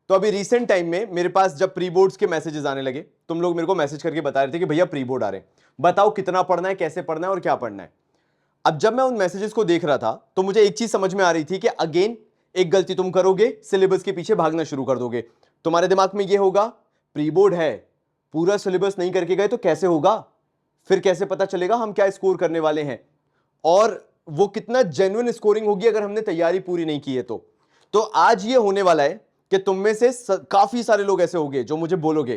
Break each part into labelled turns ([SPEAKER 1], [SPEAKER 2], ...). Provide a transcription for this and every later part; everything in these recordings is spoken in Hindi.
[SPEAKER 1] तो अभी रिसेंट टाइम में मेरे पास जब प्री बोर्ड्स के मैसेजेस आने लगे, तुम लोग मेरे को मैसेज करके बता रहे थे कि भैया प्री बोर्ड आ रहे हैं, बताओ कितना पढ़ना है, कैसे पढ़ना है और क्या पढ़ना है। अब जब मैं उन मैसेजेस को देख रहा था तो मुझे एक चीज समझ में आ रही थी कि अगेन एक गलती तुम करोगे, सिलेबस के पीछे भागना शुरू कर दोगे। तुम्हारे दिमाग में ये होगा प्री बोर्ड है, पूरा सिलेबस नहीं करके गए तो कैसे होगा, फिर कैसे पता चलेगा हम क्या स्कोर करने वाले हैं, और वो कितना जेन्युइन स्कोरिंग होगी अगर हमने तैयारी पूरी नहीं की है। तो आज ये होने वाला है कि तुम में से काफी सारे लोग ऐसे होंगे जो मुझे बोलोगे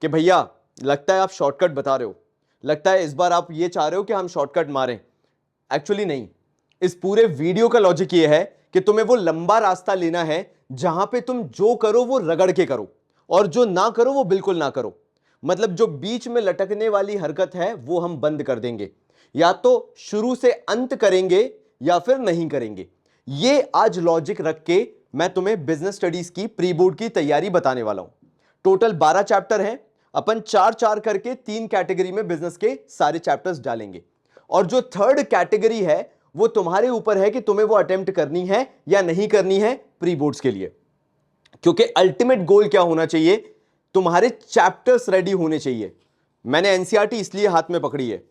[SPEAKER 1] कि भैया लगता है आप शॉर्टकट बता रहे हो, लगता है इस बार आप ये चाह रहे हो कि हम शॉर्टकट मारें। एक्चुअली नहीं, इस पूरे वीडियो का लॉजिक ये है कि तुम्हें वो लंबा रास्ता लेना है जहां पे तुम जो करो वो रगड़ के करो और जो ना करो वो बिल्कुल ना करो। मतलब जो बीच में लटकने वाली हरकत है वो हम बंद कर देंगे, या तो शुरू से अंत करेंगे या फिर नहीं करेंगे। ये आज लॉजिक रख के मैं तुम्हें बिजनेस स्टडीज की प्री बोर्ड की तैयारी बताने वाला हूं। टोटल 12 चैप्टर हैं, अपन 4-4 करके 3 कैटेगरी में बिजनेस के सारे चैप्टर्स डालेंगे, और जो थर्ड कैटेगरी है वो तुम्हारे ऊपर है कि तुम्हें वो अटेम्प्ट करनी है या नहीं करनी है प्री बोर्ड्स के लिए। क्योंकि अल्टीमेट गोल क्या होना चाहिए, तुम्हारे चैप्टर्स रेडी होने चाहिए। मैंने एनसीईआरटी इसलिए हाथ में पकड़ी है,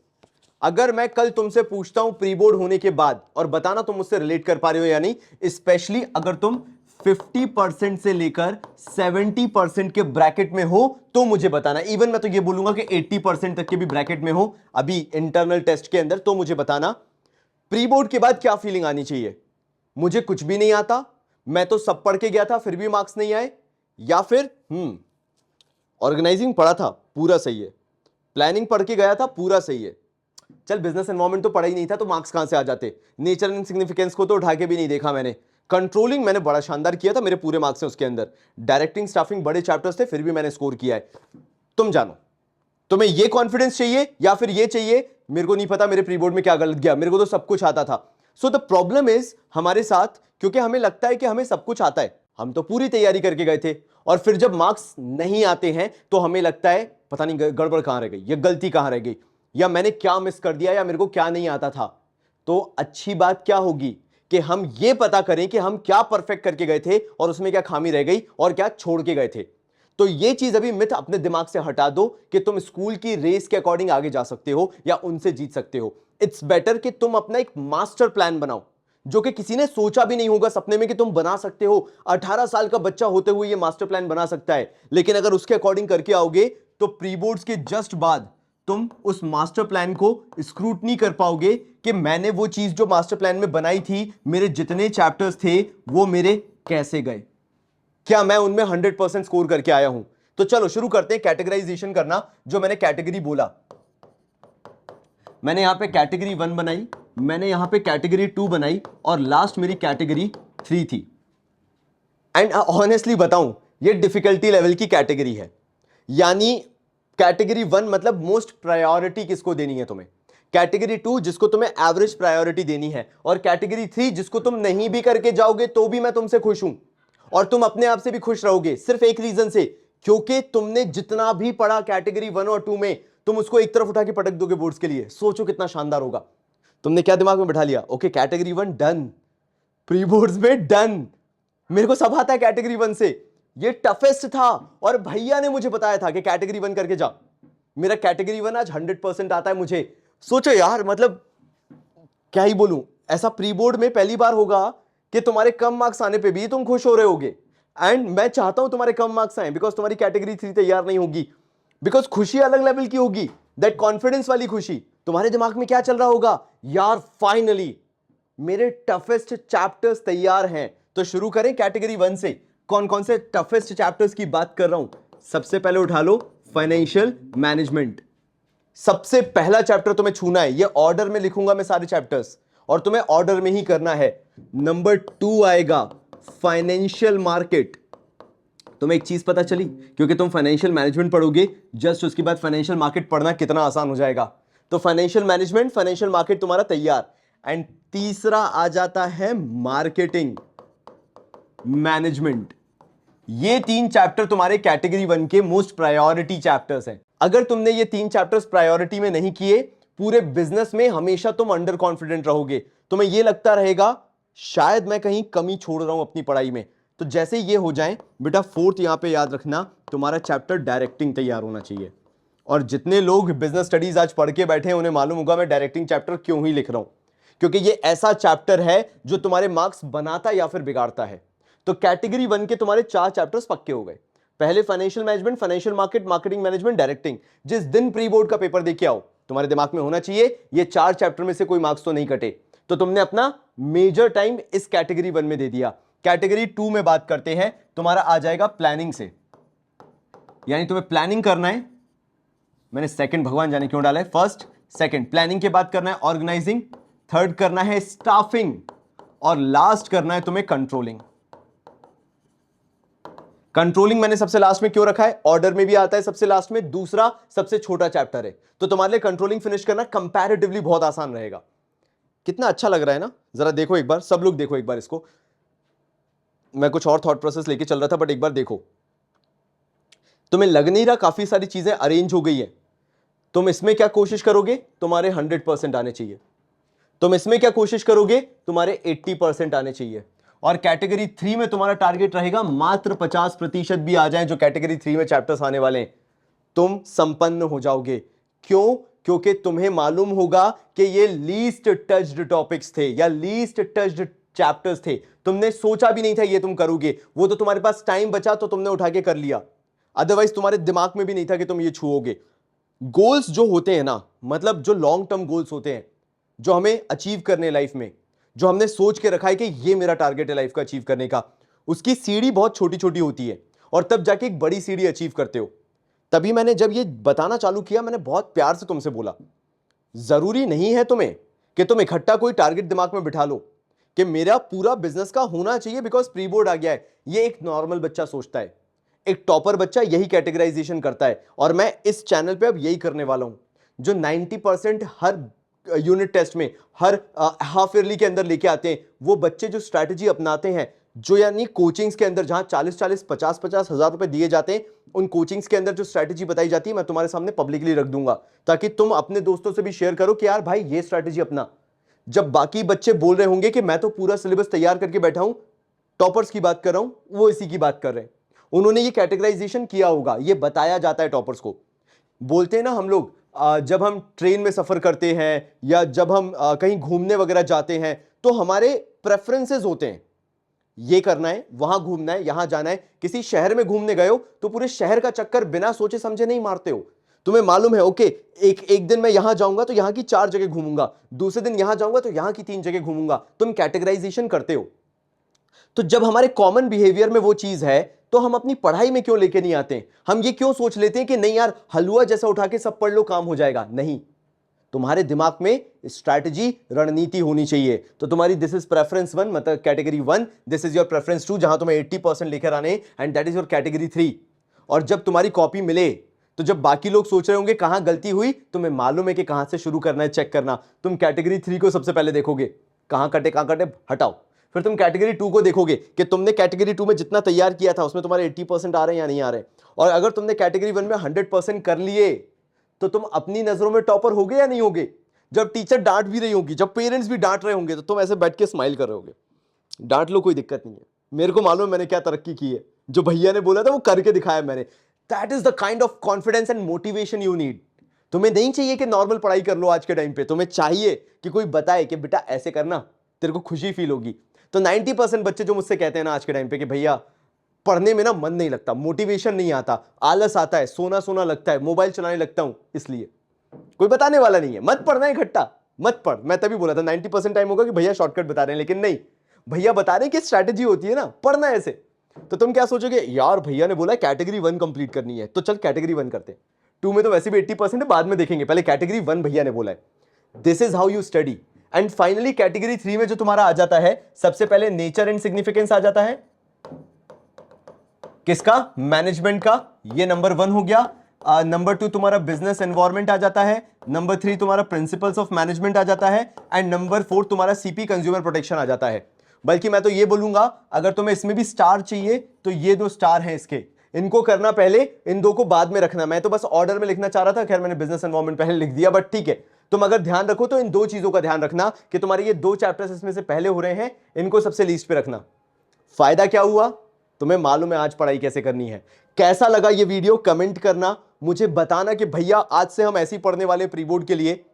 [SPEAKER 1] अगर मैं कल तुमसे पूछता हूं प्री बोर्ड होने के बाद, और बताना तुम मुझसे रिलेट कर पा रहे हो या नहीं, स्पेशली अगर तुम 50% से लेकर 70% के ब्रैकेट में हो तो मुझे बताना। इवन मैं तो ये बोलूंगा कि 80% तक के भी ब्रैकेट में हो अभी इंटरनल टेस्ट के अंदर, तो मुझे बताना प्री बोर्ड के बाद क्या फीलिंग आनी चाहिए। मुझे कुछ भी नहीं आता, मैं तो सब पढ़ के गया था फिर भी मार्क्स नहीं आए, या फिर ऑर्गेनाइजिंग पढ़ा था पूरा सही है, प्लानिंग पढ़ के गया था पूरा सही है, चल बिजनेस एनवायरनमेंट तो पढ़ा ही नहीं था तो मार्क्स कहां से आ जाते, नेचर एंड सिग्निफिकेंस को तो उठा के भी नहीं देखा मैंने, कंट्रोलिंग मैंने बड़ा शानदार किया था, मेरे पूरे मार्क्स हैं उसके अंदर, डायरेक्टिंग स्टाफिंग बड़े चैप्टर्स थे फिर भी मैंने स्कोर किया है। तुम जानो तुम्हें ये कॉन्फिडेंस चाहिए या फिर ये चाहिए मेरे को नहीं पता मेरे प्री बोर्ड में क्या गलत गया, मेरे को तो सब कुछ आता था। सो द प्रॉब्लम इज हमारे साथ, क्योंकि हमें लगता है कि हमें सब कुछ आता है, हम तो पूरी तैयारी करके गए थे, और फिर जब मार्क्स नहीं आते हैं तो हमें लगता है पता नहीं गड़बड़ कहां रह गई, या गलती कहां रह गई, या मैंने क्या मिस कर दिया, या मेरे को क्या नहीं आता था। तो अच्छी बात क्या होगी कि हम ये पता करें कि हम क्या परफेक्ट करके गए थे और उसमें क्या खामी रह गई और क्या छोड़ के गए थे। तो ये चीज अभी मिथ अपने दिमाग से हटा दो कि तुम स्कूल की रेस के अकॉर्डिंग आगे जा सकते हो या उनसे जीत सकते हो। इट्स बेटर कि तुम अपना एक मास्टर प्लान बनाओ जो कि किसी ने सोचा भी नहीं होगा सपने में कि तुम बना सकते हो। 18 साल का बच्चा होते हुए ये मास्टर प्लान बना सकता है, लेकिन अगर उसके अकॉर्डिंग करके आओगे तो प्री बोर्ड्स के जस्ट बाद तुम उस मास्टर प्लान को स्क्रूटनी कर पाओगे कि मैंने वो चीज जो मास्टर प्लान में बनाई थी, मेरे जितने चैप्टर्स थे वो मेरे कैसे गए, क्या मैं उनमें 100% स्कोर करके आया हूं। तो चलो शुरू करते हैं कैटेगराइजेशन करना। जो मैंने कैटेगरी बोला, मैंने यहां पे कैटेगरी 1 बनाई, मैंने यहां पे कैटेगरी 2 बनाई, और लास्ट मेरी कैटेगरी 3 थी। एंड ऑनेस्टली बताऊं, ये डिफिकल्टी लेवल की कैटेगरी है। यानी कैटेगरी 1 मतलब मोस्ट प्रायोरिटी किसको देनी है तुम्हें, कैटेगरी 2 जिसको तुम्हें एवरेज प्रायोरिटी देनी है, और कैटेगरी 3 जिसको तुम नहीं भी करके जाओगे तो भी मैं तुमसे खुश हूं और तुम अपने आप से भी खुश रहोगे। सिर्फ एक रीजन से, क्योंकि तुमने जितना भी पढ़ा कैटेगरी 1 और 2 में, तुम उसको एक तरफ उठा के पटक दोगे बोर्ड्स के लिए। सोचो कितना शानदार होगा। तुमने क्या दिमाग में बैठा लिया, okay category 1 done, pre boards में डन, मेरे को सब आता है कैटेगरी 1 से, ये टफेस्ट था और भैया ने मुझे बताया था कि कैटेगरी 1 करके जा। मेरा कैटेगरी 1 आज 100% आता है मुझे। सोचो यार, मतलब क्या ही बोलूं, ऐसा प्री बोर्ड में पहली बार होगा कि तुम्हारे कम मार्क्स आने पे भी तुम खुश हो रहे होगे। एंड मैं चाहता हूं तुम्हारे कम मार्क्स आए, बिकॉज तुम्हारी कैटेगरी 3 तैयार नहीं होगी, बिकॉज खुशी अलग लेवल की होगी, दैट कॉन्फिडेंस वाली खुशी। तुम्हारे दिमाग में क्या चल रहा होगा, यार फाइनली मेरे टफेस्ट चैप्टर्स तैयार हैं। तो शुरू करें कैटेगरी 1 से। कौन कौन से टफेस्ट चैप्टर्स की बात कर रहा हूं, सबसे पहले उठा लो फाइनेंशियल मैनेजमेंट। सबसे पहला चैप्टर तुम्हें छूना है, ये ऑर्डर में लिखूंगा मैं सारे चैप्टर्स और तुम्हें ऑर्डर में ही करना है। नंबर 2 आएगा फाइनेंशियल मार्केट। तुम्हें एक चीज पता चली, क्योंकि तुम फाइनेंशियल मैनेजमेंट पढ़ोगे, जस्ट उसके बाद फाइनेंशियल मार्केट पढ़ना कितना आसान हो जाएगा। तो फाइनेंशियल मैनेजमेंट, फाइनेंशियल मार्केट तुम्हारा तैयार। एंड तीसरा आ जाता है मार्केटिंग मैनेजमेंट। ये 3 चैप्टर तुम्हारे कैटेगरी 1 के मोस्ट प्रायोरिटी चैप्टर्स हैं। अगर तुमने ये 3 चैप्टर्स प्रायोरिटी में नहीं किए, पूरे बिजनेस में हमेशा तुम अंडर कॉन्फिडेंट रहोगे। तुम्हें यह लगता रहेगा शायद मैं कहीं कमी छोड़ रहा हूं अपनी पढ़ाई में, तो जैसे ये हो जाए बेटा, फोर्थ यहां पे याद रखना, तुम्हारा चैप्टर डायरेक्टिंग तैयार होना चाहिए। और जितने लोग बिजनेस स्टडीज आज पढ़ के बैठे हैं उन्हें मालूम होगा मैं डायरेक्टिंग चैप्टर क्यों ही लिख रहा हूं, क्योंकि ये ऐसा चैप्टर है जो तुम्हारे मार्क्स बनाता या फिर बिगाड़ता है। तो कैटेगरी 1 के तुम्हारे 4 चैप्टर्स पक्के हो गए। पहले financial management, financial market, marketing management, directing. जिस दिन प्री बोर्ड का पेपर देके आओ तुम्हारे दिमाग में होना चाहिए ये 4 चैप्टर में से कोई मार्क्स तो नहीं कटे। तो तुमने अपना मेजर टाइम इस कैटेगरी 1 में दे दिया। कैटेगरी 2 में बात करते हैं, तुम्हारा आ जाएगा प्लानिंग से, यानी तुम्हें प्लानिंग करना है। मैंने सेकंड भगवान जाने क्यों डाला है, फर्स्ट सेकंड। प्लानिंग के बाद करना है ऑर्गेनाइजिंग, थर्ड करना है स्टाफिंग, और लास्ट करना है तुम्हें कंट्रोलिंग। कंट्रोलिंग मैंने सबसे लास्ट में क्यों रखा है, ऑर्डर में भी आता है सबसे लास्ट में, दूसरा सबसे छोटा चैप्टर है, तो तुम्हारे लिए कंट्रोलिंग फिनिश करना कंपैरेटिवली बहुत आसान रहेगा। कितना अच्छा लग रहा है ना, जरा देखो एक बार, सब लोग देखो एक बार इसको। मैं कुछ और थॉट प्रोसेस लेके चल रहा था बट एक बार देखो, तुम्हें लग नहीं रहा काफी सारी चीजें अरेंज हो गई है। तुम इसमें क्या कोशिश करोगे, तुम्हारे 100% आने चाहिए। तुम इसमें क्या कोशिश करोगे, तुम्हारे 80% आने चाहिए। और कैटेगरी 3 में तुम्हारा टारगेट रहेगा मात्र 50% भी आ जाए जो कैटेगरी 3 में चैप्टर्स आने वाले हैं, तुम संपन्न हो जाओगे। क्यों, क्योंकि तुम्हें मालूम होगा कि ये लीस्ट टच्ड टॉपिक्स थे या लीस्ट टच्ड चैप्टर्स थे। तुमने सोचा भी नहीं था ये तुम करोगे, वो तो तुम्हारे पास टाइम बचा तो तुमने उठा के कर लिया, अदरवाइज तुम्हारे दिमाग में भी नहीं था कि तुम ये छुओगे। गोल्स जो होते हैं ना, मतलब जो लॉन्ग टर्म गोल्स होते हैं जो हमें अचीव करने लाइफ में, जो हमने सोच के रखा है कि ये मेरा टारगेट है लाइफ का अचीव करने का, उसकी सीढ़ी बहुत छोटी छोटी होती है और तब जाके एक बड़ी सीढ़ी अचीव करते हो। तभी मैंने जब ये बताना चालू किया मैंने बहुत प्यार से तुमसे बोला, जरूरी नहीं है तुम्हें कि तुम इकट्ठा कोई टारगेट दिमाग में बिठा लो कि मेरा पूरा बिजनेस का होना चाहिए बिकॉज प्री बोर्ड आ गया है। ये एक नॉर्मल बच्चा सोचता है, एक टॉपर बच्चा यही कैटेगराइजेशन करता है, और मैं इस चैनल पे अब यही करने वाला हूं। जो 90% हर यूनिट टेस्ट में, हर हाफ ईयरली के अंदर लेके आते हैं, वो बच्चे जो स्ट्रैटेजी अपनाते हैं, जो यानी कोचिंग्स के अंदर जहां 40-40, 50-50 हजार रुपए दिए जाते हैं, उन कोचिंग्स के अंदर जो स्ट्रैटेजी बताई जाती है मैं तुम्हारे सामने पब्लिकली रख दूंगा ताकि तुम अपने दोस्तों से भी शेयर करो कि यार भाई ये स्ट्रैटेजी अपना। जब बाकी बच्चे बोल रहे होंगे कि मैं तो पूरा सिलेबस तैयार करके बैठा हूं, टॉपर्स की बात कर रहा हूं, वो इसी की बात कर रहे हैं। उन्होंने ये कैटेगराइजेशन किया होगा, ये बताया जाता है टॉपर्स को। बोलते हैं ना हम लोग, जब हम ट्रेन में सफर करते हैं या जब हम कहीं घूमने वगैरह जाते हैं तो हमारे प्रेफरेंसेस होते हैं, ये करना है, वहां घूमना है, यहां जाना है। किसी शहर में घूमने गए हो तो पूरे शहर का चक्कर बिना सोचे समझे नहीं मारते हो। तुम्हें मालूम है ओके, एक दिन मैं यहां जाऊंगा तो यहां की 4 जगह घूमूंगा, दूसरे दिन यहां जाऊंगा तो यहां की 3 जगह घूमूंगा। तुम कैटेगराइजेशन करते हो। तो जब हमारे कॉमन बिहेवियर में वो चीज है तो हम अपनी पढ़ाई में क्यों लेके नहीं आते? हम ये क्यों सोच लेते हैं कि नहीं यार हलवा जैसा उठा के सब पढ़ लो काम हो जाएगा? नहीं, तुम्हारे दिमाग में स्ट्रैटेजी, रणनीति होनी चाहिए। तो तुम्हारी दिस इज प्रेफरेंस 1, मतलब category 1, this is your preference 2 जहां तुम्हें 80% लेकर आने, and that is your category 3। और जब तुम्हारी कॉपी मिले तो जब बाकी लोग सोच रहे होंगे कहां गलती हुई, तुम्हें मालूम है कि कहां से शुरू करना है चेक करना। तुम कैटेगरी 3 को सबसे पहले देखोगे, कहां कटे हटाओ। फिर तुम कैटेगरी 2 को देखोगे कि तुमने कैटेगरी 2 में जितना तैयार किया था उसमें तुम्हारे 80% आ रहे हैं या नहीं आ रहे। और अगर तुमने कैटेगरी 1 में 100% कर लिए तो तुम अपनी नजरों में टॉपर होगे या नहीं होगे? जब टीचर डांट भी रही होगी, जब पेरेंट्स भी डांट रहे होंगे, तो तुम ऐसे बैठ के स्माइल कर रहे होगे, डांट लो कोई दिक्कत नहीं है, मेरे को मालूम है मैंने क्या तरक्की की है, जो भैया ने बोला था वो करके दिखाया मैंने। That is the kind of confidence and motivation you need. तुम्हें नहीं चाहिए कि नॉर्मल पढ़ाई कर लो आज के टाइम पे, तुम्हें चाहिए कि कोई बताए कि बेटा ऐसे करना, तेरे को खुशी फील होगी। तो 90% बच्चे जो मुझसे कहते हैं ना आज के टाइम पे कि भैया पढ़ने में ना मन नहीं लगता, मोटिवेशन नहीं आता, आलस आता है, सोना सोना लगता है, मोबाइल चलाने लगता हूं, इसलिए कोई बताने वाला नहीं है, मत पढ़ना है इकट्ठा, मत पढ़। मैं तभी बोला था 90% टाइम होगा कि भैया शॉर्टकट बता रहे हैं, लेकिन नहीं, भैया बता रहे हैं कि स्ट्रैटेजी होती है ना, पढ़ना है ऐसे। तो तुम क्या सोचोगे, यार भैया ने बोला कैटेगरी 1 कंप्लीट करनी है तो चल कैटेगरी 1 करते हैं, 2 में तो वैसे भी 80% है, बाद में देखेंगे, पहले कैटेगरी 1 भैया ने बोला है। This is how you study. And finally category 3 में जो तुम्हारा आ जाता है, सबसे पहले नेचर एंड सिग्निफिकेंस आ जाता है, किसका? मैनेजमेंट का, ये नंबर 1 हो गया। नंबर 2 तुम्हारा बिजनेस एनवायरनमेंट आ जाता है, नंबर 3 तुम्हारा प्रिंसिपल्स ऑफ मैनेजमेंट आ जाता है, एंड नंबर 4 तुम्हारा सीपी कंज्यूमर प्रोटेक्शन आ जाता है। बल्कि मैं तो ये बोलूंगा अगर तुम्हें इसमें भी स्टार चाहिए तो ये 2 स्टार हैं इसके, इनको करना पहले, इन 2 को बाद में रखना। मैं तो बस ऑर्डर में लिखना चाह रहा था, खैर मैंने बिजनेस एनवायरनमेंट पहले लिख दिया, बट ठीक है। तुम अगर ध्यान रखो तो इन 2 चीजों का ध्यान रखना कि तुम्हारे ये 2 चैप्टर्स इसमें से पहले हो रहे हैं, इनको सबसे लीस्ट पे रखना। फायदा क्या हुआ? तुम्हें मालूम है आज पढ़ाई कैसे करनी है। कैसा लगा ये वीडियो कमेंट करना, मुझे बताना कि भैया आज से हम ऐसे ही पढ़ने वाले प्री बोर्ड के लिए।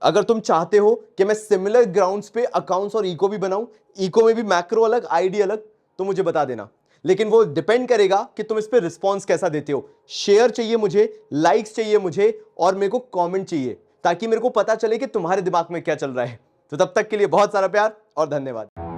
[SPEAKER 1] अगर तुम चाहते हो कि मैं सिमिलर ग्राउंड्स पे अकाउंट्स और इको भी बनाऊं, इको में भी मैक्रो अलग आईडी अलग, तो मुझे बता देना। लेकिन वो डिपेंड करेगा कि तुम इस पे रिस्पॉन्स कैसा देते हो। शेयर चाहिए मुझे, लाइक्स चाहिए मुझे, और मेरे को कमेंट चाहिए, ताकि मेरे को पता चले कि तुम्हारे दिमाग में क्या चल रहा है। तो तब तक के लिए बहुत सारा प्यार और धन्यवाद।